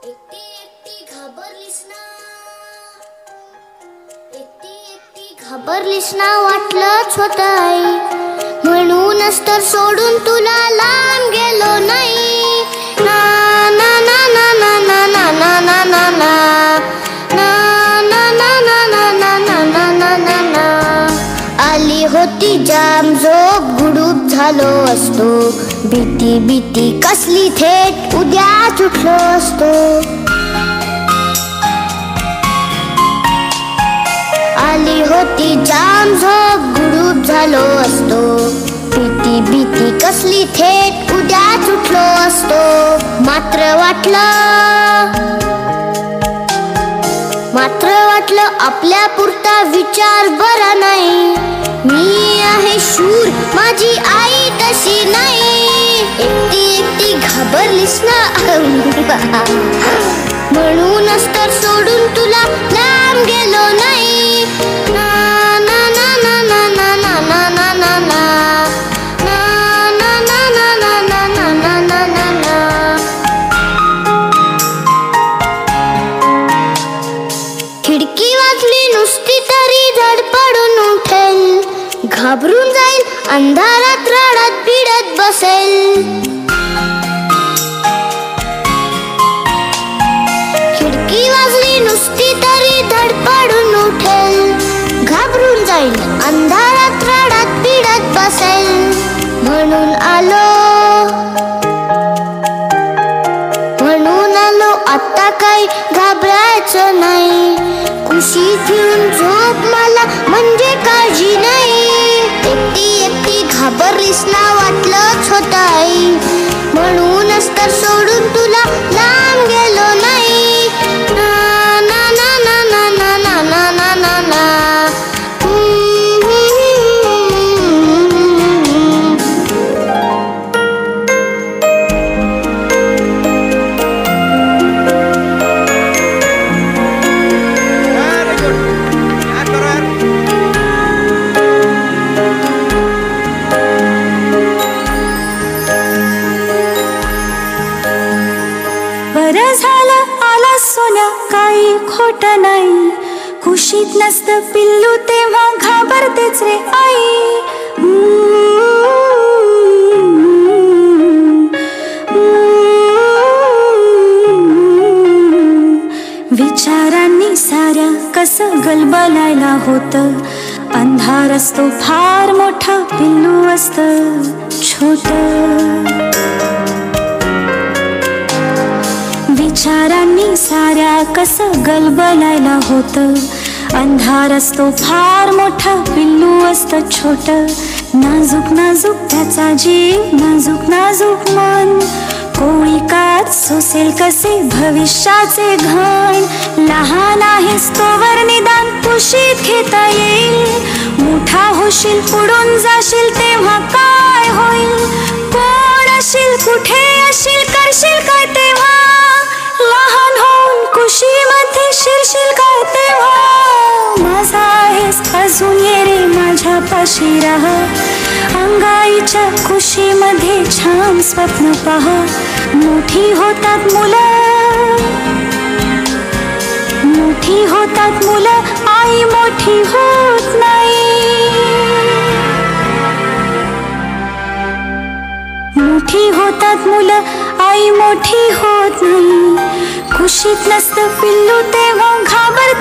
एकटी एकटी घाबरलीस ना, एकटी एकटी घाबरलीस ना, वाटलं छोट आई, म्हणूनच तर सोडून तुला लांब गेलो नाही. ना ना ना ना ना ना ना ना ना ना ना आली होती जाम झोप, गुडूप झालो असतो, भीती भीती कसली थेट उद्याच उठलो असतो. आली होती जाम झोप, गुडूप झालो असतो, भीती भीती कसली थेट उद्याच उठलो असतो. मात्र वाटलं आपल्या पुरता विचार बरा नाही. मी आहे शूर, माझी आई तशी नाही. एकटी एकटी घाबरलीस ना, म्हणूनच तर सोडून तुला लांब गेलो नाही. ना ना ना ना ना ना ना ना ना ना ना खिडकी वाजली नुसती तरी धडपडून उठेल, घाबरून जाईल, अंधारात रडत पिडत बसेल. खिडकी वाजली नुसती तरी धडपडून उठेल, घाबरून जाईल, अंधारात रडत पिडत बसेल. म्हणून आलो आता काही घाबरायचं नाही. कुशीत घेऊन झोप मला, म्हणजे काळजी नाही. एकटी एकटी घाबरलीस ना, वाटलंच होतं आई, म्हणूनच तर सोडून तुला लांब गेलो नाही. ना ना ना ना ना ना ना ना ना ना ना सोन्या, काही खोट नाही. कुशीत नसतं पिल्लू तेव्हा घाबरतेच रे आई. विचारांनी साऱ्या कसं गलबलायला होतं. अंधार असतो फार मोठा, पिल्लू असतं छोट. विचारांनी साऱ्या कसं गलबलायला होतं. अंधार असतो फार मोठा, पिल्लू असतं छोट. नाजूक नाजूक त्याचा जीव, नाजूक नाजूक मन, कोळी कात सोसेल कसे भविष्याचे घण. लहान आहेस तोवर निदान कुशीत घेता येईल, मोठा होशील पुढून जाशील तेव्हा काय होईल. कोण अशील, कुठे अशील, करशील काय तेव्हा. लहान होऊन कुशीमध्ये शिरशील काय तेव्हा. माझा आहेस अजून, ये रे माझ्यापाशी राहा. अंगाईच्या कुशीमध्ये छान स्वप्न पहा. मोठी होतात मुलं, मोठी होतात मुलं, आई मोठी होत नाही. मोठी होतात मुलं, आई मोठी होत नाही. कुशीत नसतं पिल्लू तेव्हा घाबर